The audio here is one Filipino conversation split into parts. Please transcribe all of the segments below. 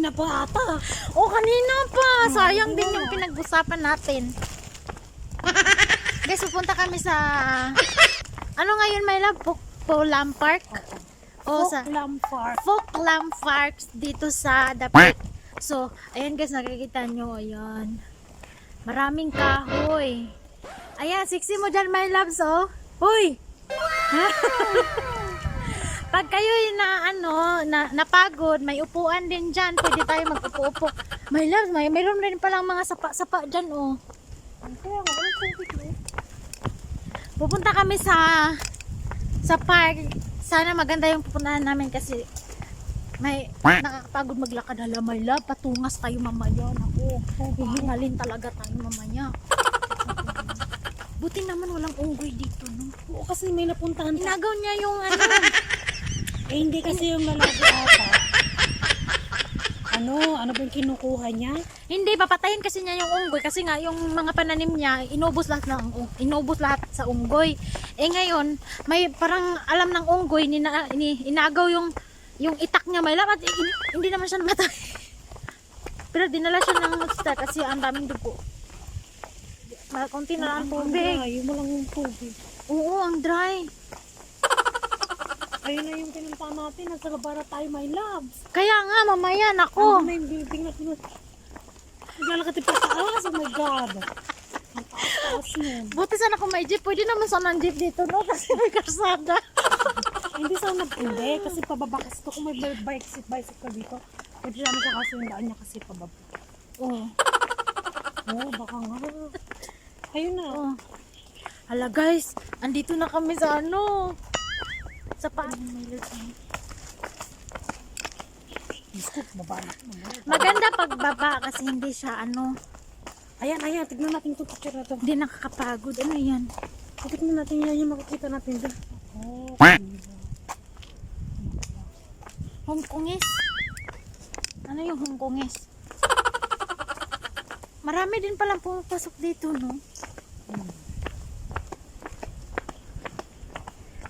Kanina pa ata. O, kanina pa. Sayang din yung pinag-usapan natin. Guys, pupunta kami sa... Ano ngayon, my love? Polam Park? O, sa Folklam Park. Folklam Park dito sa Dapit. So, ayan guys, nakikita nyo. Ayan. Maraming kahoy. Ayan, sexy mo dyan, my loves, oh. Uy! Pag kayo napagod, may upuan din dyan. Pwede tayo mag-upo-upo. My loves, mayroon rin palang mga sapa-sapa dyan, oh. Kaya nga, walang tubig eh. Pupunta kami sa park. Sana maganda yung pupuntahan namin kasi may nakakapagod maglakad. Hala, my love, patungas tayo mamaya. Ako, hihingalin talaga tayo mamaya. Buti naman walang unggoy dito, no? Oo, kasi may napuntahan pa. Inagaw niya yung ano. Eh, hindi kasi yung lalaki ata. Ano ba yung kinukuha niya? Hindi, papatayin kasi niya yung unggoy kasi nga yung mga pananim niya, inubos lahat sa unggoy. Eh ngayon, may parang alam ng unggoy, inagaw yung itak niya, may lamat, hindi naman siya namatay. Pero dinala siya ng hospital kasi ang daming dugo. Konti na lang ang tubig. Yung mo lang yung tubig. Oo, ang dry. Ayun na yung pinunta natin. Nasa labara tayo, my loves. Kaya nga, mamaya, Ano nako. na yung bibig na naglalakad pa taas. Oh my God. Ang taas nun. Buti sana kung may jeep, pwede naman sana ang jeep dito, no? Kasi may karsada. Hindi sana hindi. Kasi pababa kasi ito. Kung may bicycle dito, pwede naman siya kasi yung daan niya kasi pababa. Oo. Oo, baka nga. Ayun na. Oh. Hala guys, andito na kami sa ano. Sa pa. Biskut, baba na. Maganda pagbaba kasi hindi siya ano, Ayan. Tignan natin itong picture na ito. hindi nakakapagod. Ano yan? Tignan natin yan yung makikita natin doon. Oh, Hongkongis. Ano yung Hongkongis? Marami din palang pumapasok dito, no?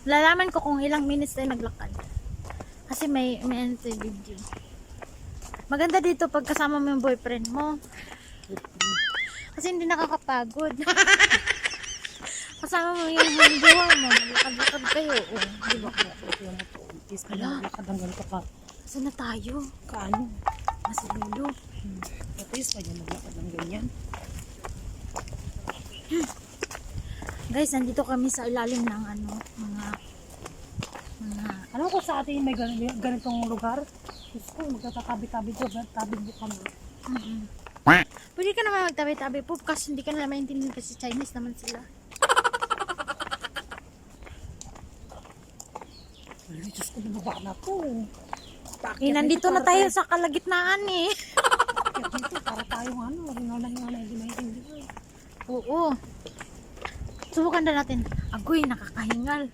Lalaman ko kung ilang minutes tayo naglakad. Kasi may ano sa video. Maganda dito pag kasama mo yung boyfriend mo. Kasi hindi nakakapagod. Kasama mo yung jowa mo. Maglakad-lakad kayo. Oh, di ba? Hala. Lakad hanggang ka. Saan na tayo? Kaano? Masilulo. At least, kaya maglakad ng ganyan. Guys, nandito kami sa ilalim ng ano, mga Alam ko sa atin may ganitong lugar. Diyos ko, magkakatabi-tabi doon. Tabi mo kami. Pwede ka naman magtabi-tabi po kasi hindi ka nila maintindihan kasi Chinese naman sila. Ay, Diyos ko, nababa na to. Nandito na tayo sa kalagitnaan eh. Dito, para tayong ano, rinala-rinala, hindi maintindihan. Oo. Subukan na natin. Agoy, nakakahingal.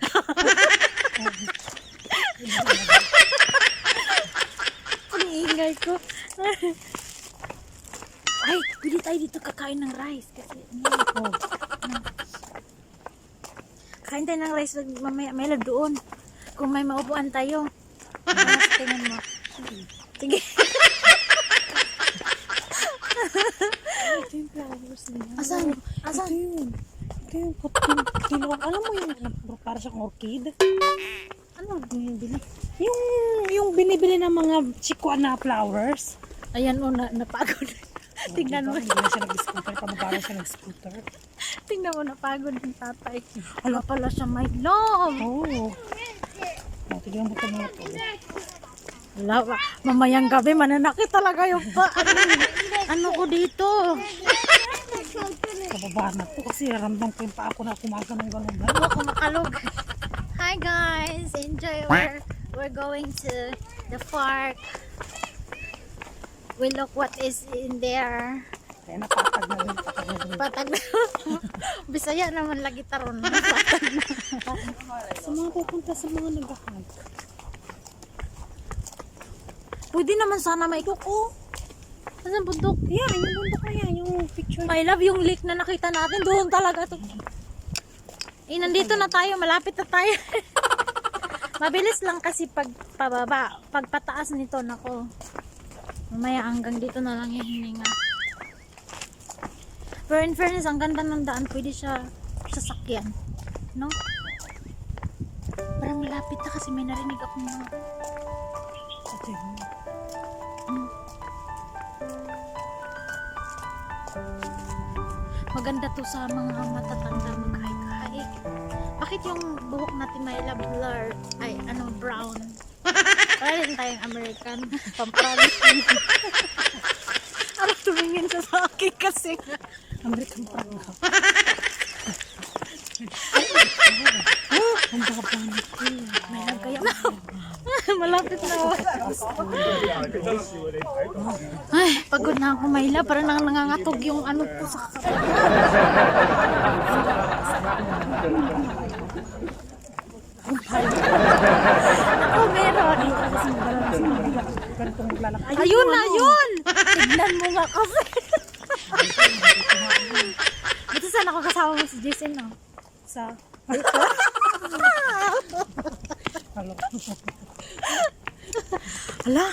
Ang ingay ko. Ay, pwede tayo dito kakain ng rice. Kasi, kain tayo ng rice. Mamaya, may lab doon. Kung may maupuan tayo. Tingnan mo. Sige. Ito yung flowers niya. Asan? Asan? Ito yung kilawang. Alam mo yung para siyang orchid? Ano yung bili? Yung binibili ng mga chikuan na flowers. Ayan o, napagod. Tingnan mo. Hindi na siya nag-scooter. Pababa na siya nag-scooter. Tingnan mo, napagod ng tatay. Wala pala siya may love. Oo. Tignan mo ito mga to. Wala pa. Mamayang gabi, mananakit talaga yung pa. Ano ko dito? Pababa na to kasi ramdam ko yung pa ako na kumaganong-ganong. Ano ako makalog. Hi guys, enjoy. We're going to the park. We look what is in there. Kaya napatag na rin. Patag na. Bisaya naman lagi taron. Sa mga pupunta sa mga nag-hug. Pwede naman sana may kuko. Asan bundok? Yan, yung bundok na yan. Yung picture. I love yung lake na nakita natin. Doon talaga to. Eh, nandito na tayo. Malapit na tayo. Mabilis lang kasi pag pababa. Pag pataas nito, nako. Mamaya hanggang dito na lang yung hininga. Pero in fairness, ang ganda ng daan. Pwede siya sasakyan. No? Parang malapit na kasi may narinig akong mga... Maganda to sa mga matatanda mag-hike-hike. Bakit yung buhok natin may blur? Ay, ano, brown. Para rin tayong American. Pampralis. Ano tumingin ka sa akin kasi nga. American prank. Ang baka panik ko. May nagkaya na. Malapit na ako. Ay, pagod na ako, Mayla. Parang nangangatog yung ano ko sa kakapag. Ako, meron. Ganitong maglalakad. Ayun na, yun! Tignan mo nga kasi. Buti sana ako kasama mo si Jason, no? Sa... Hello. Hala,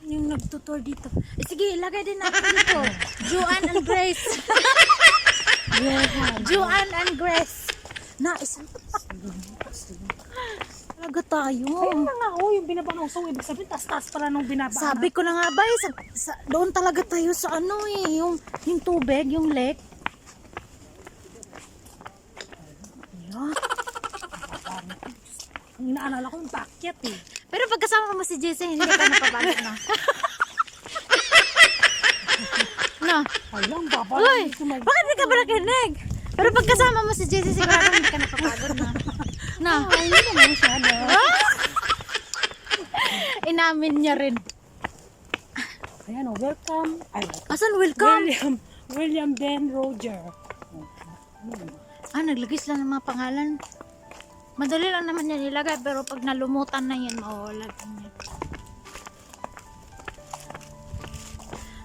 yung nagtutor dito. Eh, sige, ilagay din natin dito. Juan and Grace. Juan and Grace. Na, isang... Talaga tayo. Ayun na nga, oh, yung binaba ng usaw. Ibig sabihin, taas-taas pala nung binaba. Sabi ko na nga ba, doon talaga tayo sa ano eh, yung tubig, yung lake. Ayan. Ang inaalala ko yung packet eh. Pero pagkasama mo si Jason, hindi ka napabago na. No. Alam, baba. Uy, bakit hindi ka ba nakinig? Pero pagkasama mo si Jason, sigurado hindi ka napapagod na. No. Ay, yun naman siya, no? Inamin niya rin. Ayan, oh, welcome. Ay, Asan welcome? William Ben Roger. Naglagay sila ng mga pangalan. Madali lang naman yan ilagay, pero pag nalumutan na yan, mawawala yan.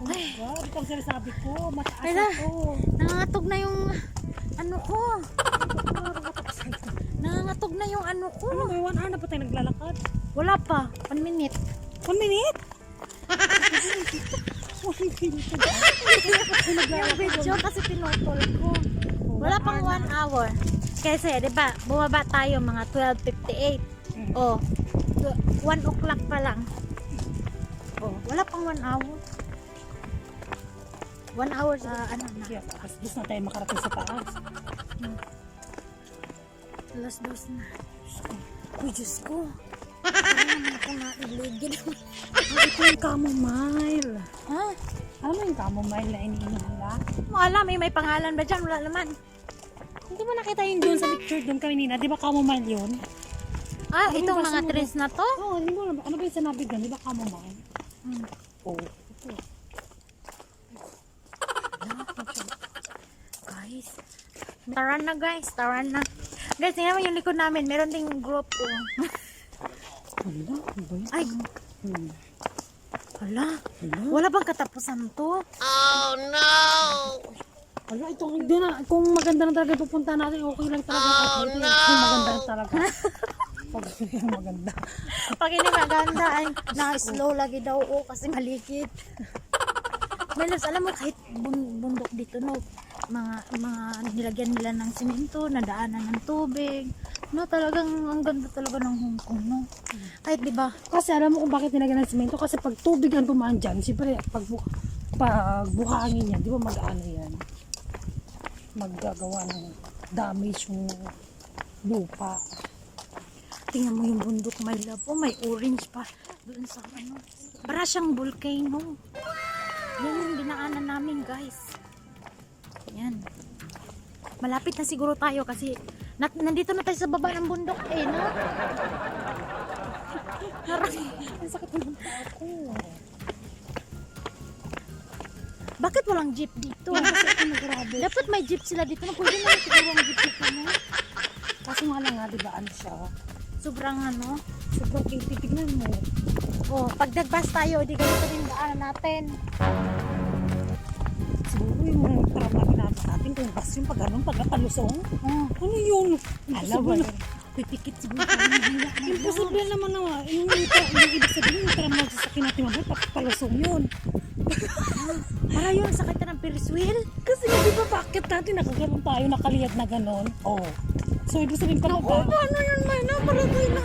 Ay, God, ito ang sinasabi ko. Mataas Ay, ito. nangangatog na yung ano ko. Nangangatog na yung ano ko. Ano, may 1 hour na ba tayo naglalakad? Wala pa. 1 minute. 1 minute? 1 minute. Yung video kasi pinutol ko. Wala pang 1 hour. Kasi, di ba, bumaba tayo mga 12:58. Oh, 1 o'clock pa lang. Oh, wala pang 1 hour. 1 hour sa ano na. Yes, gusto na tayo makarating sa taas. Alas 2 na. Uy, Diyos ko. Parang naman ako nailigid. Ito yung chamomile. Ha? Alam mo yung chamomile na iniinom nila? Mo alam, may pangalan ba dyan? Wala naman. Hindi mo nakita yun doon sa picture doon kanina. Di ba chamomile yun? Ah, Ano itong yung mga version mo trees na to? Oo, hindi mo alam. Ano ba yung sinabi doon? Di ba chamomile? Oo. Ito. Guys. Tara na guys, tara na. Guys, tingnan mo yung likod namin. Meron ding group ko. Hala, ano ba yun? Ay, hala. Wala bang katapusan to? Hala, ito, hindi na. Kung maganda na talaga pupunta natin, okay lang talaga. Kung maganda na talaga. Pag hindi maganda. Pag hindi maganda, ay na-slow lagi daw kasi malikit. Melos, alam mo kahit bundok dito, no, mga nilagyan nila ng simento, nadaanan ng tubig, no, talagang ang ganda talaga ng Hong Kong, no. Kahit di ba? Kasi alam mo kung bakit nilagyan ng semento? Kasi pag tubig ang tumaan dyan, siyempre pag buhangin yan, di ba mag-ano yan? Maggagawa ng damage yung lupa. Tingnan mo yung bundok, my love. Oh, may orange pa doon sa ano. Para siyang volcano. Yan yung dinaanan namin, guys. Yan. Malapit na siguro tayo kasi nandito na tayo sa baba ng bundok eh, no? Ang sakit ng paa ko. Bakit walang jeep dito? Grabe. Dapat may jeep sila dito. No? Pwede na siguro ang jeep dito, no? Kaso nga lang nga, di ba ano siya? Sobrang ano. Sobrang titignan mo. Oh, pag nag-bus tayo, di ganito rin daanan natin. Siguro yung tram na ginamit natin kung bus yung pag ganun, pag napalusong. Oh. Ano yun? Alam mo. Pipikit siguro tayo ng hila. Imposible naman na yung ibig sabihin yung tram magsasakyan natin mabay, palusong yun. Para yun, sakit ka ng Ferris wheel. Kasi di ba bakit natin nakaganon tayo, nakaliyad na ganon? Oh. So ibig sabihin pa Oo, paano yun, Mayla? Para tayo na.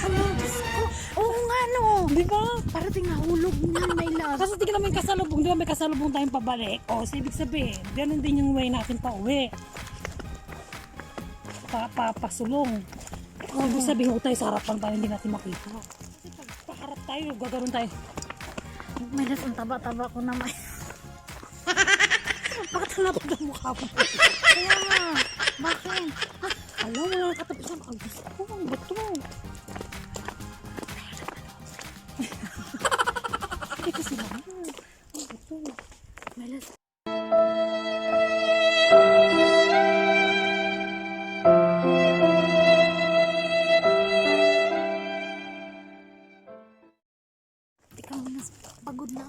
Ano, Diyos ko. Oo nga, no. Di ba? Parating nahulog na, Mayla. Kasi tingnan naman yung kasalubong, di ba may kasalubong tayong pabalik? Oh, so ibig sabihin, ganun din yung way natin pa uwi. Pasulong. Oh, ibig sabihin, tayo sa harapan tayo, hindi natin makita. Kasi pag paharap tayo, gaganon tayo. Mayla, ang taba-taba ko na, Mayla. Bakit halapag ang mukha mo? Kaya nga, bakit? Alam mo na katapusan. Ang gusto ko, ang bato. Hindi kasi naman. Ang bato. Mayla, ikaw na, pagod na.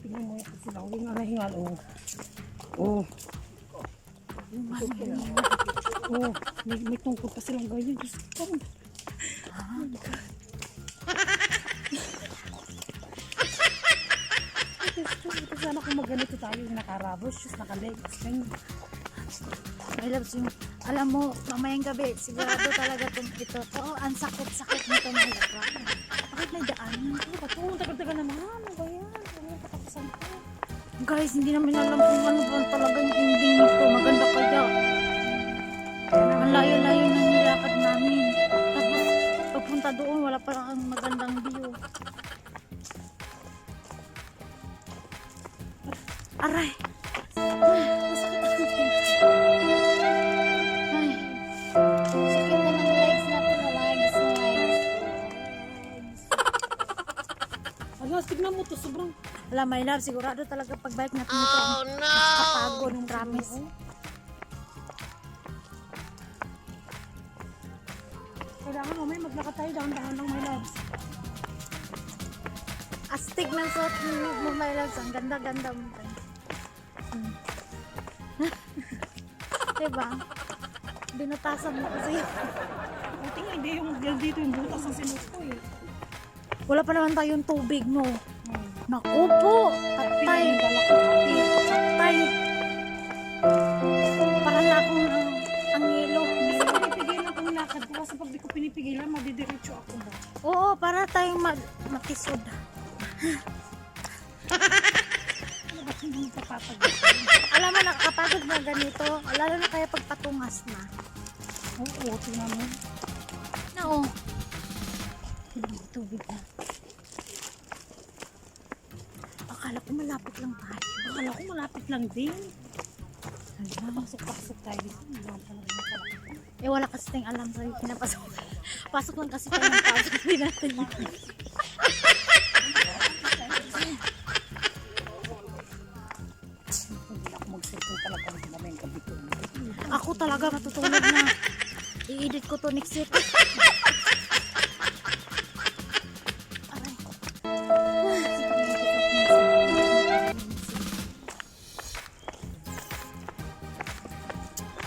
Tingnan mo yan sila. Huwag nga nahingal. Oh. Oh. May tungkol pa silang ganyan. Diyos ko. Oh my God. Ito sana kung magganito tayo yung nakarabos, just nakalegs. My loves, yung, alam mo, mamayang gabi, sigurado talaga ito. Oo, ang sakit-sakit nito, my love. Bakit may daan? Ano ba ito? Ang tagal-tagal naman. Ano ba yan? Ano yung katapusan ko? Guys, hindi namin alam kung ano ba talaga yung ending nito. Maganda kaya. Ang layo-layo na nilakad namin. Tapos, pagpunta doon, wala pa ang magandang view. Aray! Masakit ang legs. Ay, sakit na ng legs natin. Legs. Alas, tignan mo to. Sobrang... Alam, my love, sigurado talaga pagbalik natin ito. Nakapagod, promise. Kailangan mo may maglakad tayo dahan-dahan ng my loves. Astig ng suot mo, my loves. Ang ganda-ganda mo. Diba? Binutasan mo kasi. Buti nga, hindi yung dito yung butas ng sinus ko eh. Wala pa naman tayong tubig, no? Naku po! Patay! Patay! Para na akong ang yelo. Pinipigilan kong lakad ko kasi pag di ko pinipigilan, madidiretso ako ba? Oo, para tayong makisod. Ano ba hindi mo papapag? Alam mo, nakakapagod na ganito. Lalo na kaya pagpatungas na. Oo, tingnan mo. Oo. Tubig na. Akala ko malapit lang tayo. Akala ko malapit lang din. Hala, masok-pasok tayo dito. Wala pa naman pala. Eh, wala kasi tayong alam sa'yo. Pinapasok. Pasok lang kasi tayo ng pasok. Hindi natin yun. Hindi ako mag-settle talaga ng mamayang gabi ko. Ako talaga matutulog na. I-edit ko to next week. Aray.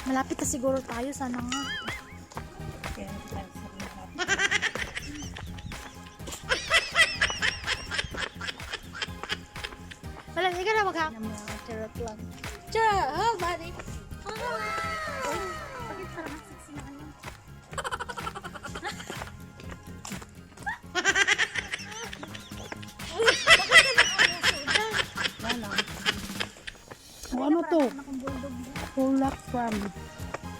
Malapit na siguro tayo. Sana nga. Kaya hindi tayo sarili natin. Malapit ka na magha. Charot lang. Charot! Oh, buddy. Bakit parang sexy na ano? Wala. O ano to? Pulak from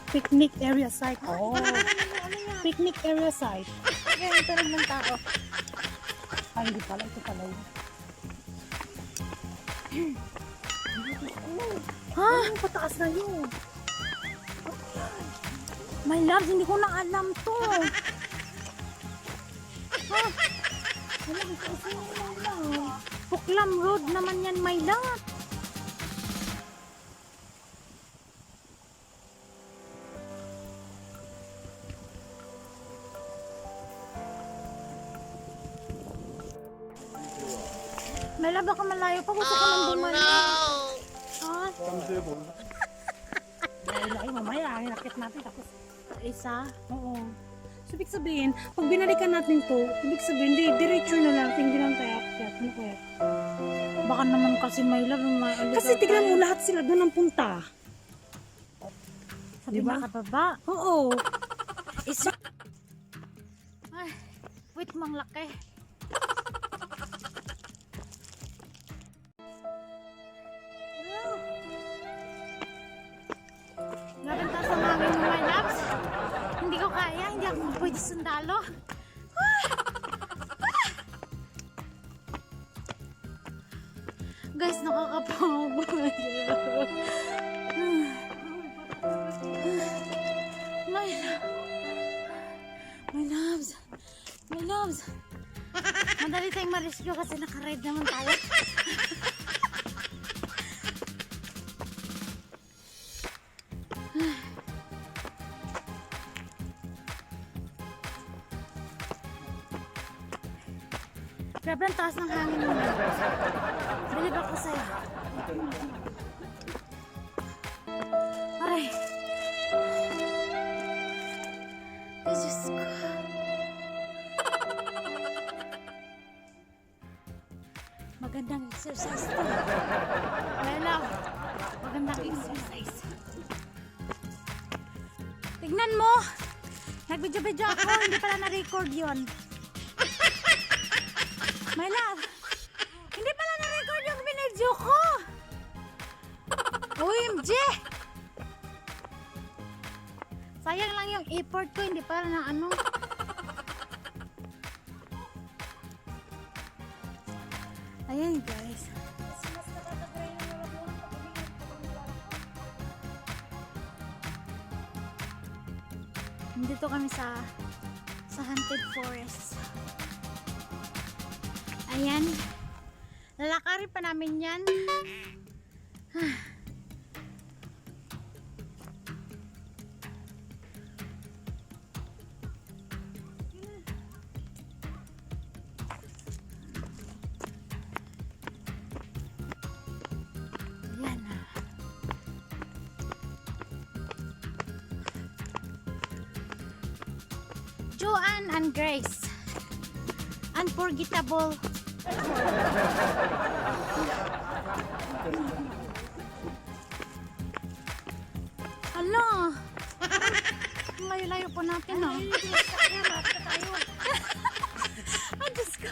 picnic area site. Oh. Picnic area site. Kaya ito rin ng tao. Ay, hindi pala. Ito pala yun. Ha? Pataas na yun. My love, hindi ko na alam to. Ha? Wala, gusto ko lang. Puklam Road naman yan, my love. May love, baka malayo pa. Gusto ko nang bumalik. Ha? Laki mamaya, hinakit natin tapos. Isa. Oo. So, ibig sabihin, pag binalikan natin to, ibig sabihin, diretso na lang, hindi lang tayo akyat. Ano kaya? Baka naman kasi may love. Kasi tignan mo, lahat sila doon ang punta. Sa Diba? pinakababa. Oo. Isa. Ay, wait mang laki. Grabe ang taas ng hangin mo, my loves. Hindi ko kaya, hindi ako pwede sundalo. Guys, nakakapagod. My loves. My loves. Madali tayong ma-rescue kasi naka-ride naman tayo. Grabe ang taas ng hangin mo. Bilib ako sa'yo. Aray. Ay, Diyos ko. Magandang exercise to. My love. Magandang exercise. Tignan mo. Nag-video-video ako. Hindi pala na-record yun. My love. Hindi pala na-record yung binidyo ko. OMG. Sayang lang yung effort ko. Hindi pala na ano. Ayan guys. Nandito kami sa haunted forest. Ayan. Lalakarin pa namin yan. Ayan. Joanne and Grace. Unforgettable. Hala. Layo-layo po natin, no? Ay, Diyos ko.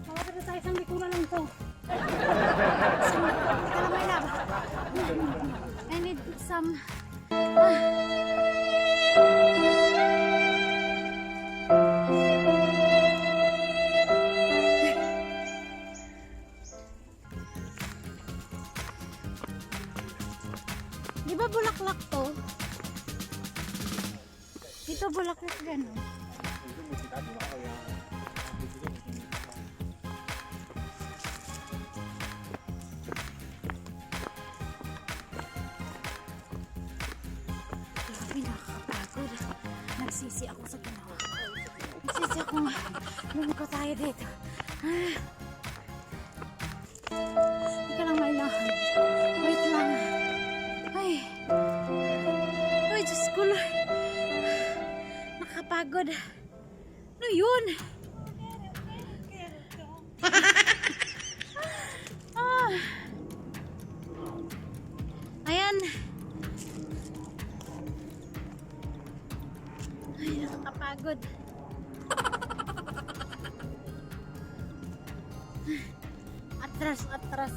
Mawala na tayo, isang likuran lang to. Tara, my love. I need some... Di ba bulaklak to? Dito bulaklak gano'n. Grabe, nakakapagod. Nagsisi ako sa ginawa ko. Nagsisi ako. Lumiko tayo dito. Hindi ka lang mailahan. Wait lang. Ay. Ay, Diyos ko. Nakakapagod. Ano yun? Ah. Ayan. Ay, nakakapagod. Atras, atras.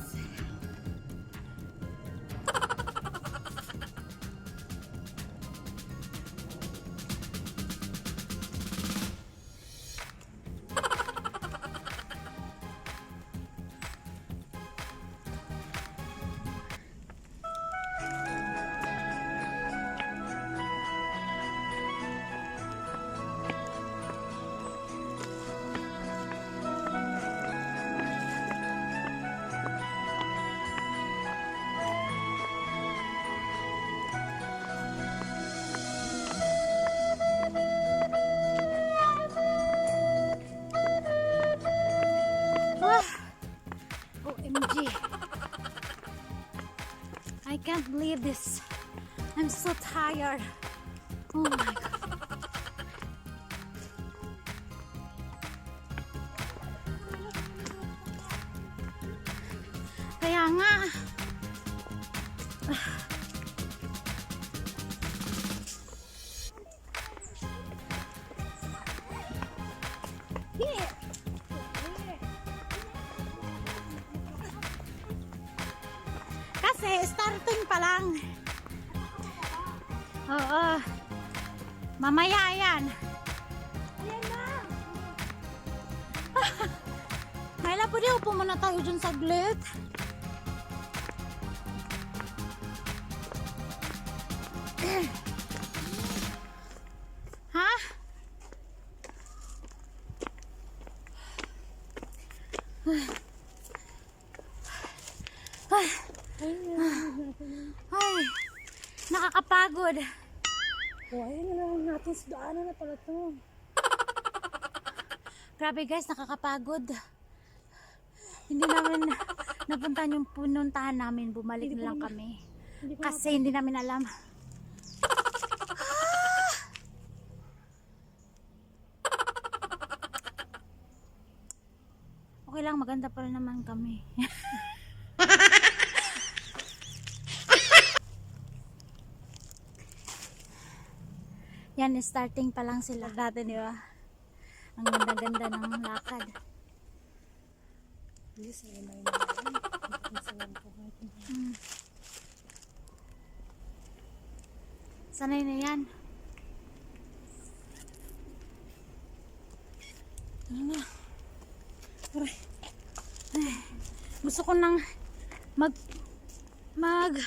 believe this. I'm so tired. Oh my God. Kaya nga. Here. Kasi starting pa lang. Oo. Mamaya yan. Ayan na. Kaya pwede upo muna tayo dyan saglit. Ha? Ay, nakakapagod. Oh, ayan na lang natin. Daanan na pala to. Grabe guys, nakakapagod. Hindi namin napuntahan yung pununtahan namin. Bumalik na lang kami. Kasi hindi namin alam. Okay lang, maganda pa rin naman kami. Yan, starting pa lang sila dati, di ba? Ang ganda-ganda ng lakad. Yes, ayun na yun. Sanay na yan. Ano na? Aray. Gusto ko nang mag-water.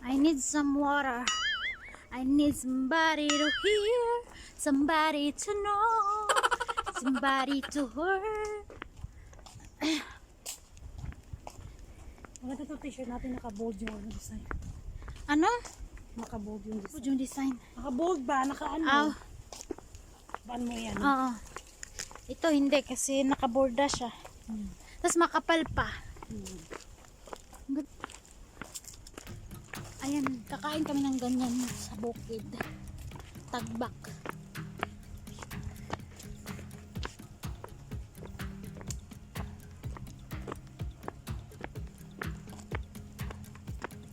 I need some water. I need somebody to hear, somebody to know, somebody to hear. Maganda itong t-shirt natin. Naka-bold yung ano design. Ano? Naka-bold yung design. Yung design. Naka-bold ba? Naka-ano? Aw. Ban mo yan. Oo. Ito hindi kasi nakaborda siya. Tapos makapal pa. Ayan, kakain kami ng ganyan sa bukid. Tagbak.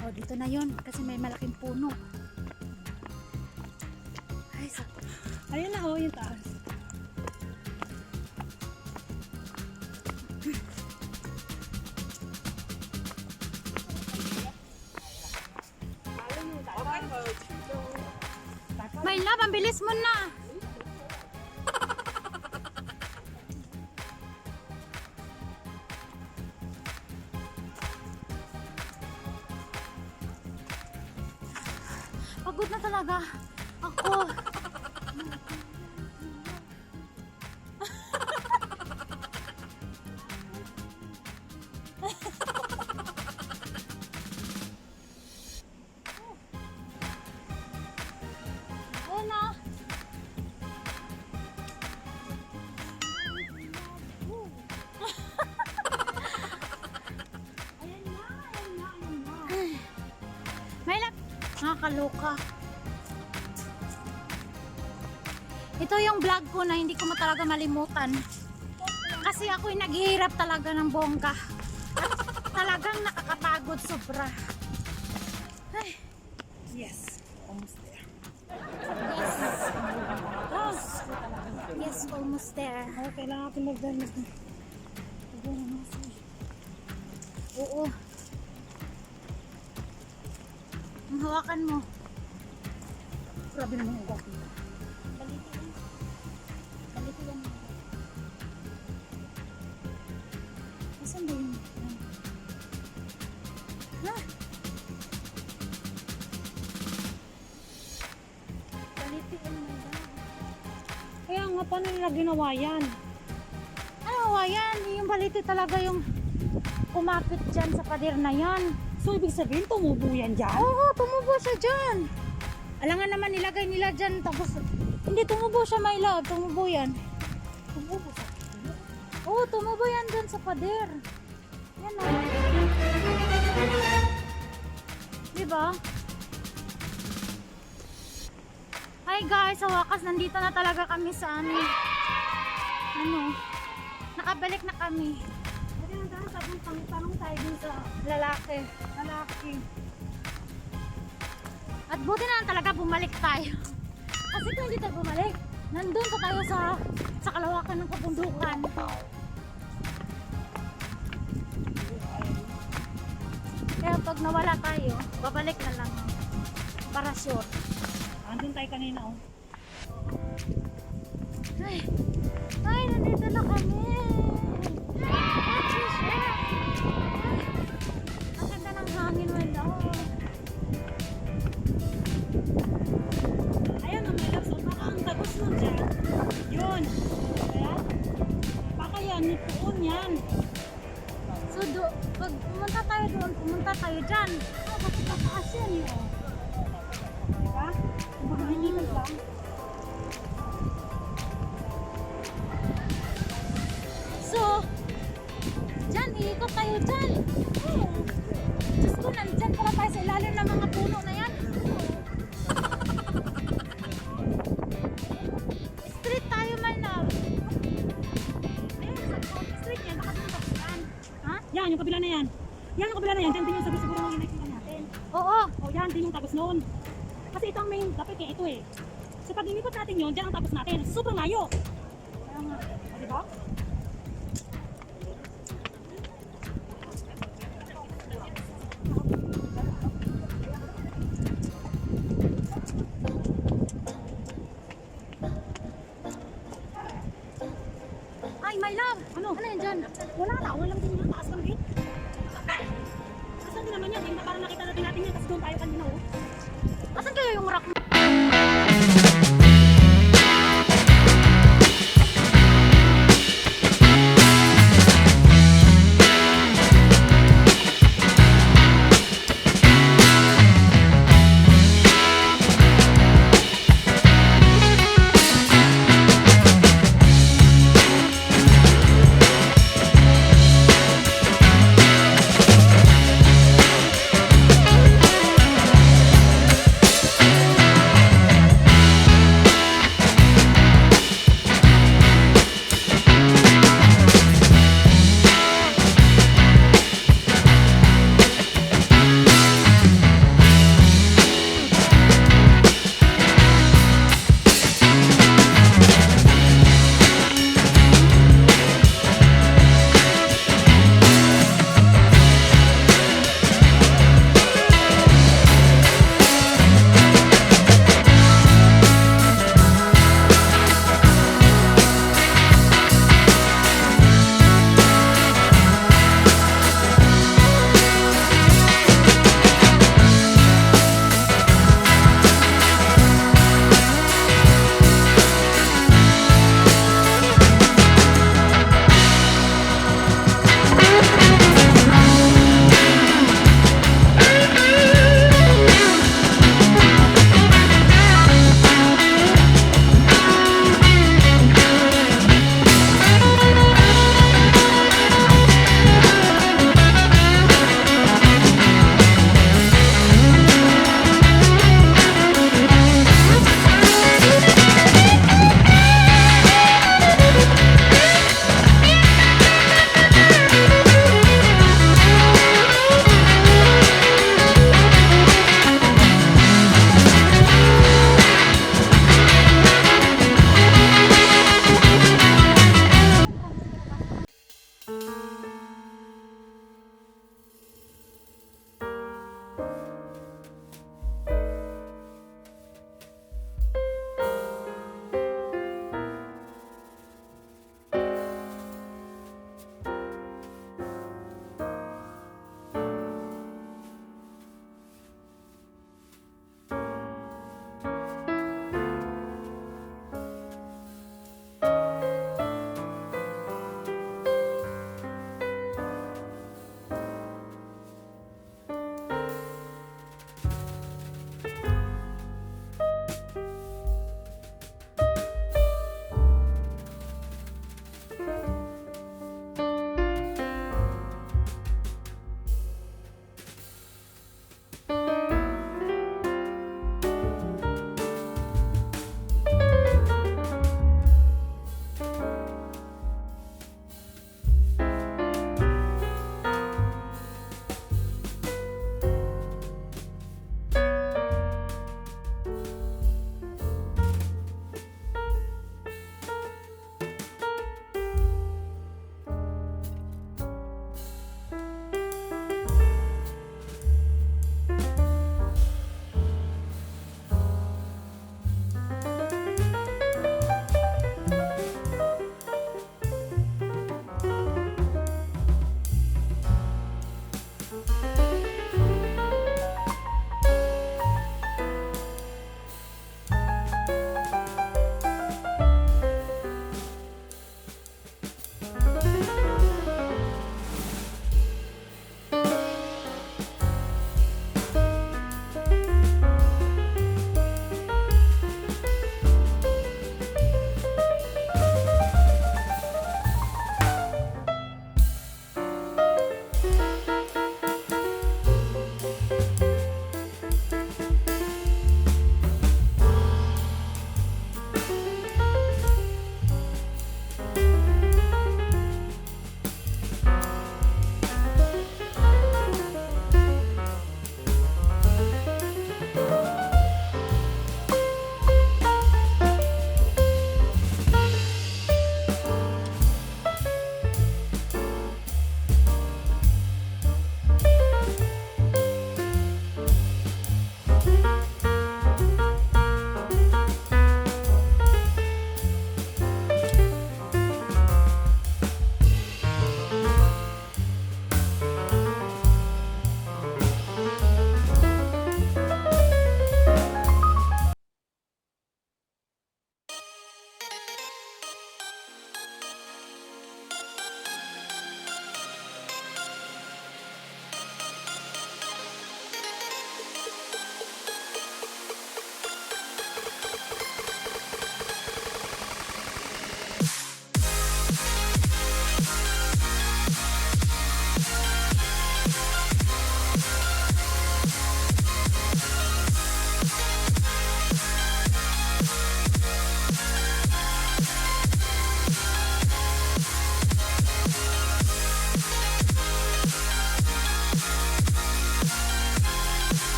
Oh, dito na yun kasi may malaking puno. Ay, Ayun na, oh, yung taas. My love, ang bilis mo na. Pagod na talaga ako. Una. May lap. Nakakaloka. Ito yung vlog ko na hindi ko talaga malimutan. Kasi ako'y naghihirap talaga ng bongga. At talagang nakakapagod sobra. Ay. Yes. Almost there. Yes. Oh. Yes, almost there. Oh, kailangan natin mag-danos na. Oo. Ang hawakan mo. Grabe naman yung gabi. Balito yan. Asan ba yun? Ha? Balito yan. Kaya nga, paano nila ginawa yan? Ano yan? Yung balito talaga yung kumapit dyan sa pader na yan. So, ibig sabihin, tumubo yan dyan? Oo, tumubo siya dyan. Alangan naman nilagay nila dyan. Tapos, hindi tumubo siya, my love. Tumubo yan. Tumubo sa Oo, tumubo yan dyan sa pader. Yan o. Diba? Hi guys, sa wakas nandito na talaga kami sa nakabalik na kami. Pwede nang tanong tayo dun sa Lalaki. lalaki. At buti na lang talaga bumalik tayo. Kasi kung hindi tayo bumalik, nandun pa tayo sa kalawakan ng kabundukan. Kaya pag nawala tayo, babalik na lang para sure. Andun tayo kanina oh. Ay, nandito na kami. What is that? Ang ganda ng hangin wala. Ayan na may love. So baka ang tagos nun dyan. Yun. Kaya? Baka yan, nipuon yan. So, pag pumunta tayo doon, pumunta tayo dyan. Bakit nakaas yan yun? Diba? Kung baka hindi ka lang. So, dyan, iikot tayo dyan. Oh. Diyos ko, nandyan pala tayo sa ilalim ng mga puno na yan. Street tayo, my love. Ayun, sa street yan, baka doon tapusan. Ha? Yan, yung kabila na yan. Yan, yung kabila na yan. Diyan din yung sabi siguro ng nakikita natin. Oo. O yan, din yung tapos noon. Kasi ito ang main dapat eh, ito eh. So pag inikot natin yun, dyan ang tapos natin. Sobrang layo. Kaya nga, o, diba? Ay, my love. Ano? Ano yan dyan? Wala na, walang din yan. Taas lang din. Asan din naman yan? Hindi na parang nakita natin yan kasi doon tayo kanina oh. Asan kaya yung rock